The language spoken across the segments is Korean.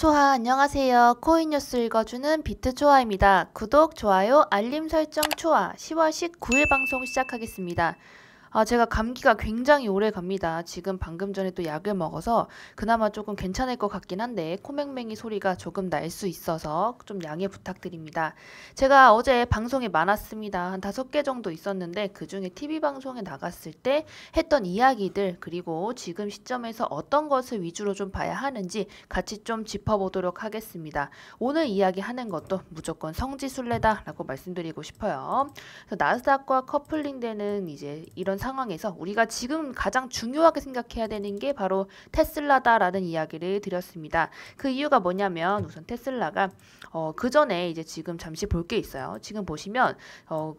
비트초아 안녕하세요. 코인뉴스 읽어주는 비트초아입니다. 구독, 좋아요, 알림 설정 초아 10월 19일 방송 시작하겠습니다. 제가 감기가 굉장히 오래 갑니다. 지금 방금 전에 또 약을 먹어서 그나마 조금 괜찮을 것 같긴 한데 코맹맹이 소리가 조금 날 수 있어서 좀 양해 부탁드립니다. 제가 어제 방송이 많았습니다. 한 5개 정도 있었는데 그중에 TV 방송에 나갔을 때 했던 이야기들 그리고 지금 시점에서 어떤 것을 위주로 좀 봐야 하는지 같이 좀 짚어보도록 하겠습니다. 오늘 이야기하는 것도 무조건 성지순례다라고 말씀드리고 싶어요. 그래서 나스닥과 커플링되는 이제 이런 상황에서 우리가 지금 가장 중요하게 생각해야 되는 게 바로 테슬라다라는 이야기를 드렸습니다. 그 이유가 뭐냐면 우선 테슬라가 그 전에 이제 지금 잠시 볼 게 있어요. 지금 보시면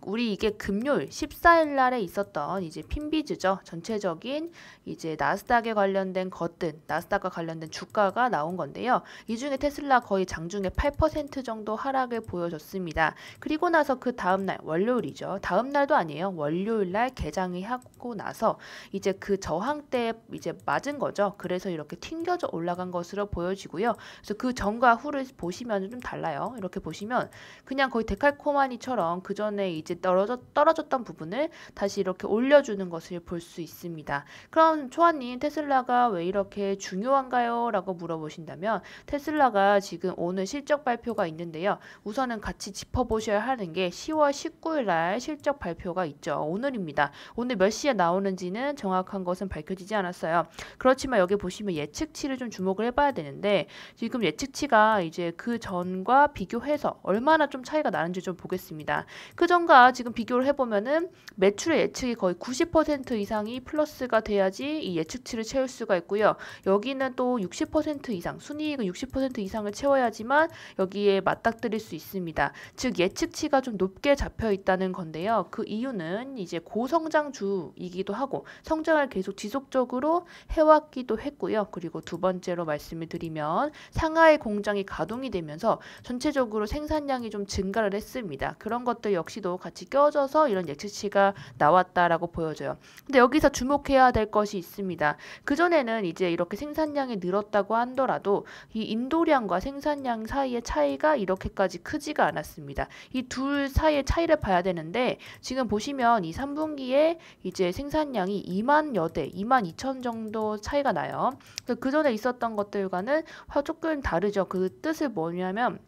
우리 이게 금요일 14일 날에 있었던 이제 핀비즈죠. 전체적인 이제 나스닥에 관련된 것들, 나스닥과 관련된 주가가 나온 건데요. 이 중에 테슬라 거의 장중에 8% 정도 하락을 보여줬습니다. 그리고 나서 그 다음날 월요일이죠. 다음날도 아니에요. 월요일 날 개장을 하고 나서 이제 그 저항대에 이제 맞은 거죠. 그래서 이렇게 튕겨져 올라간 것으로 보여지고요. 그래서 그 전과 후를 보시면 좀 달라요. 이렇게 보시면 그냥 거의 데칼코마니처럼 그 전에 이제 떨어졌던 부분을 다시 이렇게 올려주는 것을 볼 수 있습니다. 그럼 초아님 테슬라가 왜 이렇게 중요한가요? 라고 물어보신다면 테슬라가 지금 오늘 실적 발표가 있는데요. 우선은 같이 짚어보셔야 하는 게 10월 19일 날 실적 발표가 있죠. 오늘입니다. 오늘 몇 시에 나오는지는 정확한 것은 밝혀지지 않았어요. 그렇지만 여기 보시면 예측치를 좀 주목을 해봐야 되는데 지금 예측치가 이제 그 전과 비교해서 얼마나 좀 차이가 나는지 좀 보겠습니다. 그 전과 지금 비교를 해보면은 매출의 예측이 거의 90% 이상이 플러스가 돼야지 이 예측치를 채울 수가 있고요. 여기는 또 60% 이상, 순이익은 60% 이상을 채워야지만 여기에 맞닥뜨릴 수 있습니다. 즉 예측치가 좀 높게 잡혀 있다는 건데요. 그 이유는 이제 고성장주이기도 하고 성장을 계속 지속적으로 해왔기도 했고요. 그리고 두 번째로 말씀을 드리면 상하이 공장이 가동이 되면서 전체적으로 생산량이 좀 증가를 했습니다. 그런 것들 역시도 같이 껴져서 이런 예측치가 나왔다라고 보여져요. 근데 여기서 주목해야 될 것이 있습니다. 그전에는 이제 이렇게 생산량이 늘었다고 하더라도 이 인도량과 생산량 사이의 차이가 이렇게까지 크지가 않았습니다. 이 둘 사이의 차이를 봐야 되는데 지금 보시면 이 3분기에 이제 생산량이 2만여 대, 2만 2천 정도 차이가 나요. 그 전에 있었던 것들과는 조금 다르죠. 그 뜻은 뭐냐면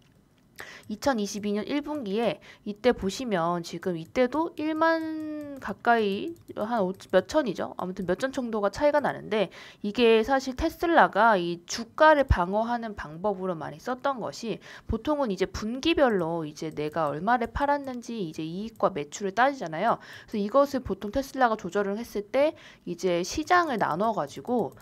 2022년 1분기에 이때 보시면 지금 이때도 1만 가까이 한 몇 천이죠. 아무튼 몇 천 정도가 차이가 나는데 이게 사실 테슬라가 이 주가를 방어하는 방법으로 많이 썼던 것이 보통은 이제 분기별로 이제 내가 얼마를 팔았는지 이제 이익과 매출을 따지잖아요. 그래서 이것을 보통 테슬라가 조절을 했을 때 이제 시장을 나눠 가지고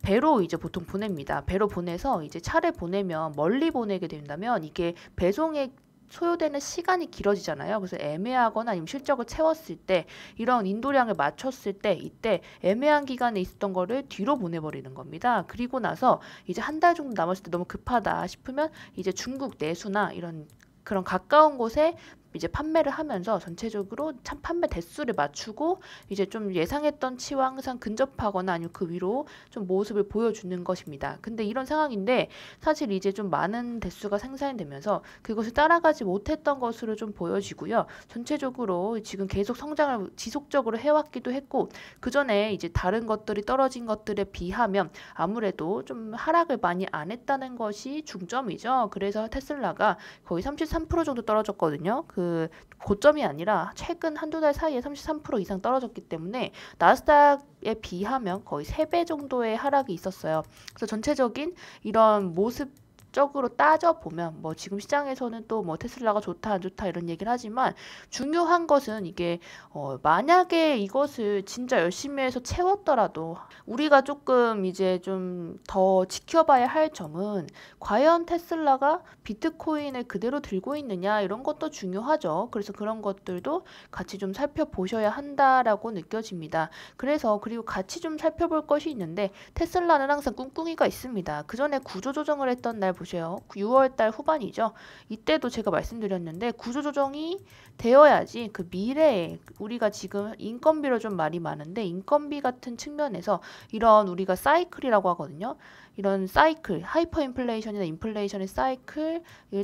배로 이제 보통 보냅니다. 배로 보내서 이제 차를 보내면 멀리 보내게 된다면 이게 배송에 소요되는 시간이 길어지잖아요. 그래서 애매하거나 아니면 실적을 채웠을 때 이런 인도량을 맞췄을 때 이때 애매한 기간에 있었던 거를 뒤로 보내버리는 겁니다. 그리고 나서 이제 한 달 정도 남았을 때 너무 급하다 싶으면 이제 중국 내수나 이런 그런 가까운 곳에 이제 판매를 하면서 전체적으로 참 판매 대수를 맞추고 이제 좀 예상했던 치와 항상 근접하거나 아니면 그 위로 좀 모습을 보여주는 것입니다. 근데 이런 상황인데 사실 이제 좀 많은 대수가 생산이 되면서 그것을 따라가지 못했던 것으로 좀 보여지고요. 전체적으로 지금 계속 성장을 지속적으로 해왔기도 했고 그 전에 이제 다른 것들이 떨어진 것들에 비하면 아무래도 좀 하락을 많이 안 했다는 것이 중점이죠. 그래서 테슬라가 거의 33% 정도 떨어졌거든요. 그 고점이 아니라 최근 한두 달 사이에 33% 이상 떨어졌기 때문에 나스닥에 비하면 거의 3배 정도의 하락이 있었어요. 그래서 전체적인 이런 모습적으로 따져보면 뭐 지금 시장에서는 또 뭐 테슬라가 좋다 안 좋다 이런 얘기를 하지만 중요한 것은 이게 만약에 이것을 진짜 열심히 해서 채웠더라도 우리가 조금 이제 좀 더 지켜봐야 할 점은 과연 테슬라가 비트코인을 그대로 들고 있느냐 이런 것도 중요하죠. 그래서 그런 것들도 같이 좀 살펴보셔야 한다라고 느껴집니다. 그래서 그리고 같이 좀 살펴볼 것이 있는데 테슬라는 항상 꿍꿍이가 있습니다. 그 전에 구조조정을 했던 날 보시면 보세요. 6월달 후반이죠. 이때도 제가 말씀드렸는데 구조조정이 되어야지 그 미래에 우리가 지금 인건비로 좀 말이 많은데 인건비 같은 측면에서 이런 우리가 사이클이라고 하거든요. 이런 사이클, 하이퍼 인플레이션이나 인플레이션의 사이클을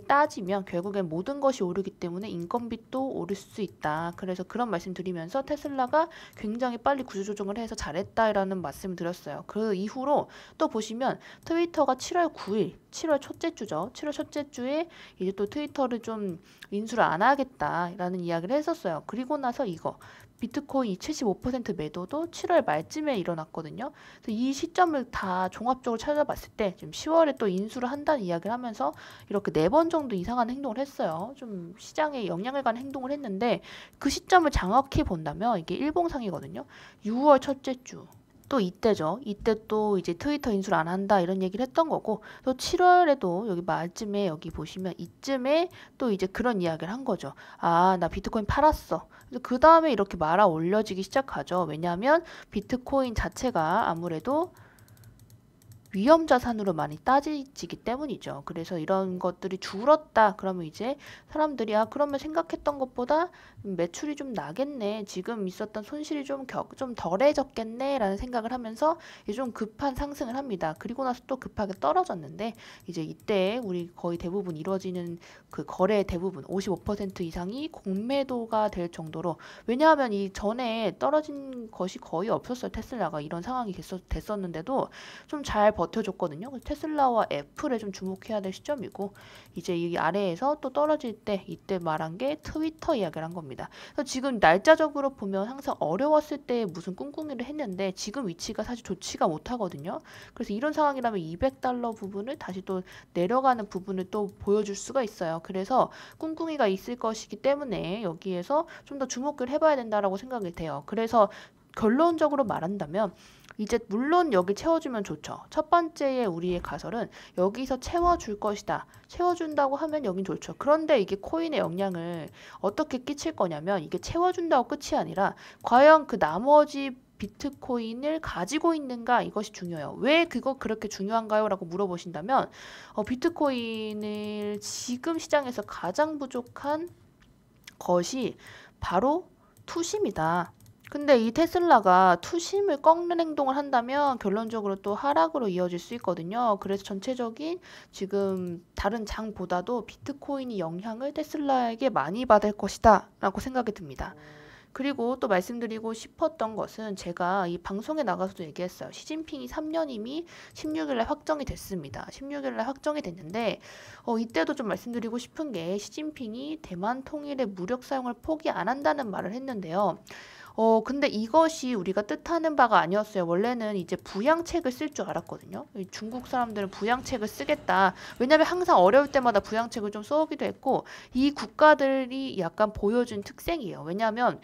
따지면 결국엔 모든 것이 오르기 때문에 인건비도 오를 수 있다. 그래서 그런 말씀 드리면서 테슬라가 굉장히 빨리 구조조정을 해서 잘했다라는 말씀을 드렸어요. 그 이후로 또 보시면 트위터가 7월 9일, 7월 첫째 주죠. 7월 첫째 주에 이제 또 트위터를 좀 인수를 안 하겠다라는 이야기를 했었어요. 그리고 나서 이거 비트코인 75% 매도도 7월 말쯤에 일어났거든요. 그래서 이 시점을 다 종합적으로 찾아봤을 때 지금 10월에 또 인수를 한다는 이야기를 하면서 이렇게 4번 정도 이상한 행동을 했어요. 좀 시장에 영향을 가는 행동을 했는데 그 시점을 정확히 본다면 이게 일봉상이거든요. 6월 첫째 주. 또 이때죠. 이때 또 이제 트위터 인수를 안 한다 이런 얘기를 했던 거고 또 7월에도 여기 말쯤에 여기 보시면 이쯤에 또 이제 그런 이야기를 한 거죠. 아, 나 비트코인 팔았어. 그 다음에 이렇게 말아 올려지기 시작하죠. 왜냐하면 비트코인 자체가 아무래도 위험 자산으로 많이 따지기 때문이죠. 그래서 이런 것들이 줄었다. 그러면 이제 사람들이 아 그러면 생각했던 것보다 매출이 좀 나겠네. 지금 있었던 손실이 좀 덜해졌겠네. 라는 생각을 하면서 이제 좀 급한 상승을 합니다. 그리고 나서 또 급하게 떨어졌는데 이제 이때 우리 거의 대부분 이루어지는 그 거래 대부분 55% 이상이 공매도가 될 정도로 왜냐하면 이 전에 떨어진 것이 거의 없었어요. 테슬라가 이런 상황이 됐었는데도 좀 잘 버텨줬거든요. 테슬라와 애플에 좀 주목해야 될 시점이고 이제 이 아래에서 또 떨어질 때 이때 말한 게 트위터 이야기를 한 겁니다. 그래서 지금 날짜적으로 보면 항상 어려웠을 때 무슨 꿍꿍이를 했는데 지금 위치가 사실 좋지가 못하거든요. 그래서 이런 상황이라면 200달러 부분을 다시 또 내려가는 부분을 또 보여줄 수가 있어요. 그래서 꿍꿍이가 있을 것이기 때문에 여기에서 좀 더 주목을 해봐야 된다라고 생각이 돼요. 그래서 결론적으로 말한다면 이제 물론 여기 채워주면 좋죠. 첫 번째의 우리의 가설은 여기서 채워줄 것이다. 채워준다고 하면 여긴 좋죠. 그런데 이게 코인의 영향을 어떻게 끼칠 거냐면 이게 채워준다고 끝이 아니라 과연 그 나머지 비트코인을 가지고 있는가 이것이 중요해요. 왜 그거 그렇게 중요한가요? 라고 물어보신다면 비트코인을 지금 시장에서 가장 부족한 것이 바로 투심이다. 근데 이 테슬라가 투심을 꺾는 행동을 한다면 결론적으로 또 하락으로 이어질 수 있거든요. 그래서 전체적인 지금 다른 장보다도 비트코인이 영향을 테슬라에게 많이 받을 것이다 라고 생각이 듭니다. 그리고 또 말씀드리고 싶었던 것은 제가 이 방송에 나가서도 얘기했어요. 시진핑이 3년임이 16일날 확정이 됐습니다. 16일날 확정이 됐는데 이때도 좀 말씀드리고 싶은 게 시진핑이 대만 통일의 무력 사용을 포기 안 한다는 말을 했는데요. 근데 이것이 우리가 뜻하는 바가 아니었어요. 원래는 이제 부양책을 쓸 줄 알았거든요. 중국 사람들은 부양책을 쓰겠다. 왜냐면 항상 어려울 때마다 부양책을 좀 써오기도 했고, 이 국가들이 약간 보여준 특색이에요. 왜냐하면,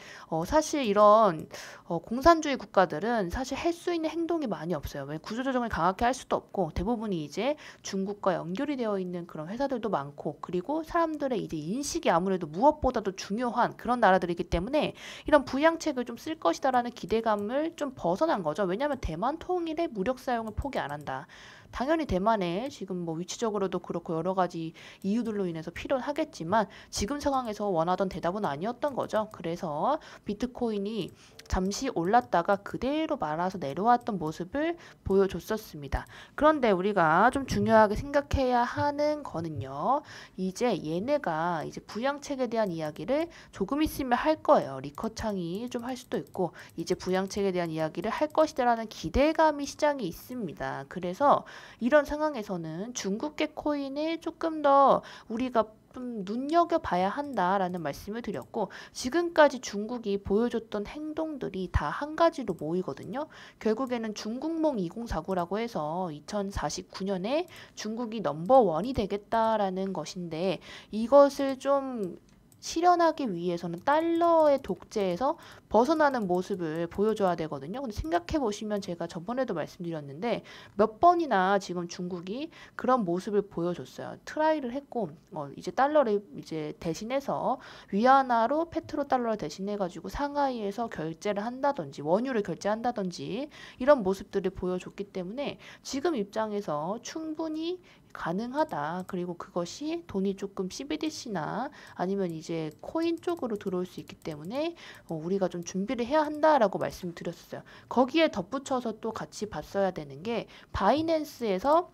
사실 이런, 공산주의 국가들은 사실 할 수 있는 행동이 많이 없어요. 왜 구조조정을 강하게 할 수도 없고, 대부분이 이제 중국과 연결이 되어 있는 그런 회사들도 많고, 그리고 사람들의 이제 인식이 아무래도 무엇보다도 중요한 그런 나라들이기 때문에 이런 부양책을 좀 쓸 것이다라는 기대감을 좀 벗어난 거죠. 왜냐하면 대만 통일의 무력 사용을 포기 안 한다. 당연히 대만에 지금 뭐 위치적으로도 그렇고 여러 가지 이유들로 인해서 필요하겠지만 지금 상황에서 원하던 대답은 아니었던 거죠. 그래서 비트코인이 잠시 올랐다가 그대로 말아서 내려왔던 모습을 보여줬었습니다. 그런데 우리가 좀 중요하게 생각해야 하는 거는요. 이제 얘네가 이제 부양책에 대한 이야기를 조금 있으면 할 거예요. 리커창이 좀 할 수도 있고 이제 부양책에 대한 이야기를 할 것이다라는 기대감이 시장에 있습니다. 그래서 이런 상황에서는 중국계 코인을 조금 더 우리가 좀 눈여겨봐야 한다라는 말씀을 드렸고 지금까지 중국이 보여줬던 행동들이 다 한 가지로 모이거든요. 결국에는 중국몽 2049라고 해서 2049년에 중국이 넘버원이 되겠다라는 것인데 이것을 좀 실현하기 위해서는 달러의 독재에서 벗어나는 모습을 보여줘야 되거든요. 근데 생각해 보시면 제가 저번에도 말씀드렸는데 몇 번이나 지금 중국이 그런 모습을 보여줬어요. 트라이를 했고 이제 달러를 이제 대신해서 위안화로 페트로 달러를 대신해가지고 상하이에서 결제를 한다든지 원유를 결제한다든지 이런 모습들을 보여줬기 때문에 지금 입장에서 충분히 가능하다. 그리고 그것이 돈이 조금 CBDC나 아니면 이제 코인 쪽으로 들어올 수 있기 때문에 우리가 좀 준비를 해야 한다라고 말씀을 드렸어요. 거기에 덧붙여서 또 같이 봤어야 되는 게 바이낸스에서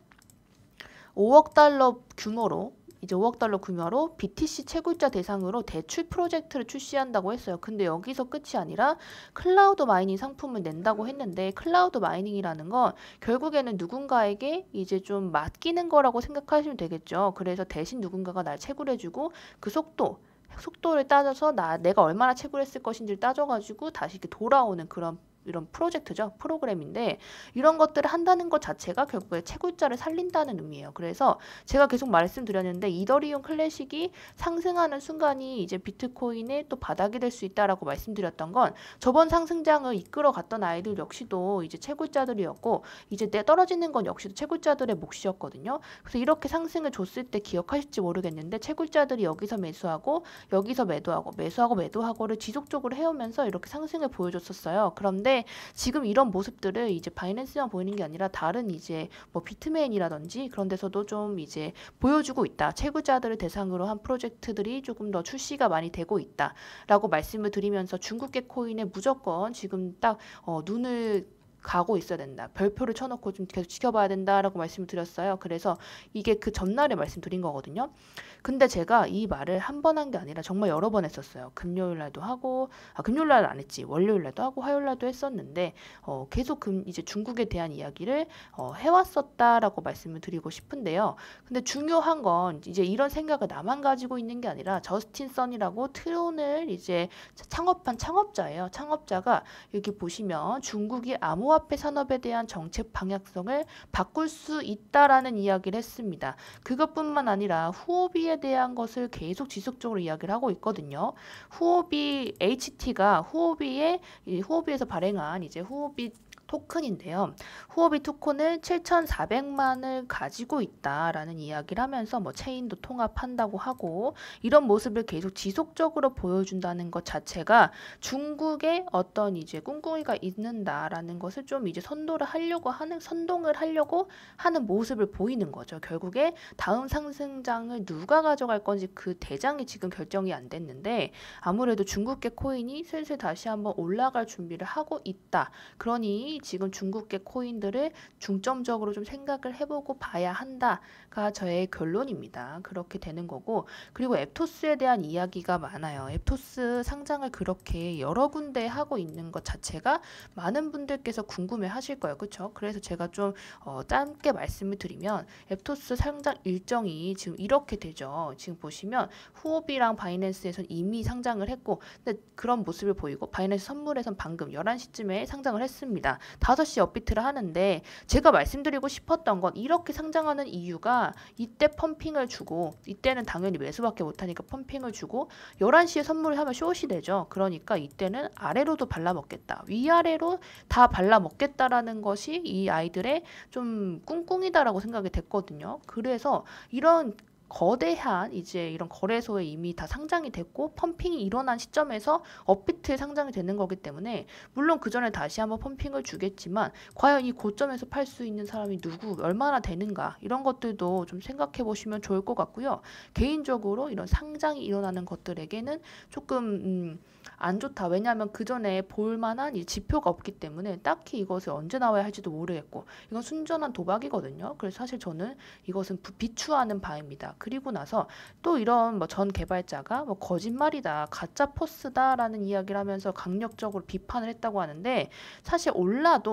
5억 달러 규모로 이제 5억 달러 규모로 BTC 채굴자 대상으로 대출 프로젝트를 출시한다고 했어요. 근데 여기서 끝이 아니라 클라우드 마이닝 상품을 낸다고 했는데 클라우드 마이닝이라는 건 결국에는 누군가에게 이제 좀 맡기는 거라고 생각하시면 되겠죠. 그래서 대신 누군가가 날 채굴해주고 그 속도를 따져서 내가 얼마나 채굴했을 것인지를 따져가지고 다시 이렇게 돌아오는 그런 이런 프로젝트죠. 프로그램인데 이런 것들을 한다는 것 자체가 결국에 채굴자를 살린다는 의미예요. 그래서 제가 계속 말씀드렸는데 이더리움 클래식이 상승하는 순간이 이제 비트코인의 또 바닥이 될 수 있다라고 말씀드렸던 건 저번 상승장을 이끌어갔던 아이들 역시도 이제 채굴자들이었고 이제 떨어지는 건 역시도 채굴자들의 몫이었거든요. 그래서 이렇게 상승을 줬을 때 기억하실지 모르겠는데 채굴자들이 여기서 매수하고 여기서 매도하고를 지속적으로 해오면서 이렇게 상승을 보여줬었어요. 그런데 지금 이런 모습들을 이제 바이낸스만 보이는 게 아니라 다른 이제 뭐 비트메인이라든지 그런 데서도 좀 이제 보여주고 있다. 채굴자들을 대상으로 한 프로젝트들이 조금 더 출시가 많이 되고 있다라고 말씀을 드리면서 중국계 코인에 무조건 지금 딱 눈을 가고 있어야 된다. 별표를 쳐놓고 좀 계속 지켜봐야 된다라고 말씀을 드렸어요. 그래서 이게 그 전날에 말씀드린 거거든요. 근데 제가 이 말을 한 번 한 게 아니라 정말 여러 번 했었어요. 금요일 날도 하고, 금요일 날은 안 했지. 월요일 날도 하고, 화요일 날도 했었는데, 계속 이제 중국에 대한 이야기를 해왔었다라고 말씀을 드리고 싶은데요. 근데 중요한 건 이제 이런 생각을 나만 가지고 있는 게 아니라 저스틴 선이라고 트론을 이제 창업한 창업자예요. 창업자가 여기 보시면 중국이 암호화폐 산업에 대한 정책 방향성을 바꿀 수 있다라는 이야기를 했습니다. 그것뿐만 아니라 후오비에 대한 것을 계속 지속적으로 이야기를 하고 있거든요. 후오비 HT가 후오비에서 발행한 이제 후오비 토큰인데요. 후오비 토큰을 7,400만을 가지고 있다라는 이야기를 하면서 뭐 체인도 통합한다고 하고 이런 모습을 계속 지속적으로 보여준다는 것 자체가 중국의 어떤 이제 꿍꿍이가 있는다라는 것을 좀 이제 선동을 하려고 하는 모습을 보이는 거죠. 결국에 다음 상승장을 누가 가져갈 건지 그 대장이 지금 결정이 안 됐는데 아무래도 중국계 코인이 슬슬 다시 한번 올라갈 준비를 하고 있다. 그러니 지금 중국계 코인들을 중점적으로 좀 생각을 해보고 봐야 한다가 저의 결론입니다. 그렇게 되는 거고 그리고 앱토스에 대한 이야기가 많아요. 앱토스 상장을 그렇게 여러 군데 하고 있는 것 자체가 많은 분들께서 궁금해 하실 거예요. 그렇죠? 그래서 제가 좀 짧게 말씀을 드리면 앱토스 상장 일정이 지금 이렇게 되죠. 지금 보시면 후오비랑 바이낸스에선 이미 상장을 했고 근데 그런 모습을 보이고 바이낸스 선물에선 방금 11시쯤에 상장을 했습니다. 5시 업비트를 하는데 제가 말씀드리고 싶었던 건 이렇게 상장하는 이유가 이때 펌핑을 주고 이때는 당연히 매수밖에 못하니까 펌핑을 주고 11시에 선물을 하면 숏이 되죠. 그러니까 이때는 아래로도 발라먹겠다. 위아래로 다 발라먹겠다라는 것이 이 아이들의 좀 꿍꿍이다라고 생각이 됐거든요. 그래서 이런 거대한 이제 이런 거래소에 이미 다 상장이 됐고 펌핑이 일어난 시점에서 업비트에 상장이 되는 거기 때문에 물론 그 전에 다시 한번 펌핑을 주겠지만 과연 이 고점에서 팔 수 있는 사람이 얼마나 되는가 이런 것들도 좀 생각해 보시면 좋을 것 같고요. 개인적으로 이런 상장이 일어나는 것들에게는 조금 안 좋다. 왜냐하면 그 전에 볼 만한 이 지표가 없기 때문에 딱히 이것을 언제 나와야 할지도 모르겠고 이건 순전한 도박이거든요. 그래서 사실 저는 이것은 비추하는 바입니다. 그리고 나서 또 이런 뭐 전 개발자가 뭐 거짓말이다, 가짜 포스다라는 이야기를 하면서 강력적으로 비판을 했다고 하는데 사실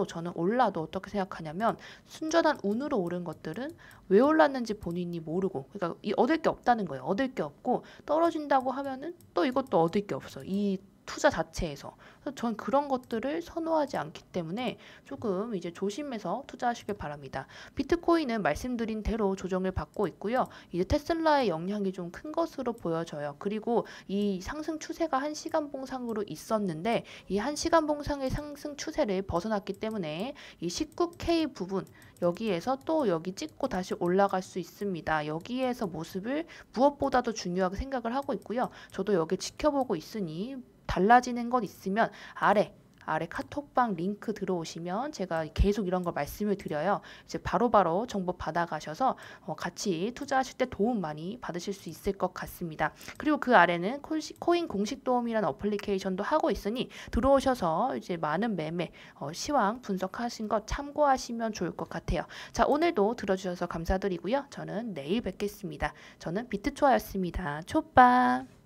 저는 올라도 어떻게 생각하냐면 순전한 운으로 오른 것들은 왜 올랐는지 본인이 모르고 그러니까 얻을 게 없다는 거예요. 얻을 게 없고 떨어진다고 하면은 또 이것도 얻을 게 없어. 이 투자 자체에서. 그래서 전 그런 것들을 선호하지 않기 때문에 조금 이제 조심해서 투자하시길 바랍니다. 비트코인은 말씀드린 대로 조정을 받고 있고요. 이제 테슬라의 영향이 좀 큰 것으로 보여져요. 그리고 이 상승 추세가 1시간 봉상으로 있었는데 이 1시간 봉상의 상승 추세를 벗어났기 때문에 이 19K 부분 여기에서 또 여기 찍고 다시 올라갈 수 있습니다. 여기에서 모습을 무엇보다도 중요하게 생각을 하고 있고요. 저도 여기 지켜보고 있으니 달라지는 것 있으면 아래 카톡방 링크 들어오시면 제가 계속 이런 걸 말씀을 드려요. 이제 바로바로 정보 받아가셔서 같이 투자하실 때 도움 많이 받으실 수 있을 것 같습니다. 그리고 그 아래는 코인 공식 도움이라는 어플리케이션도 하고 있으니 들어오셔서 이제 많은 매매 시황 분석하신 것 참고하시면 좋을 것 같아요. 자, 오늘도 들어주셔서 감사드리고요. 저는 내일 뵙겠습니다. 저는 비트초아였습니다. 초빠.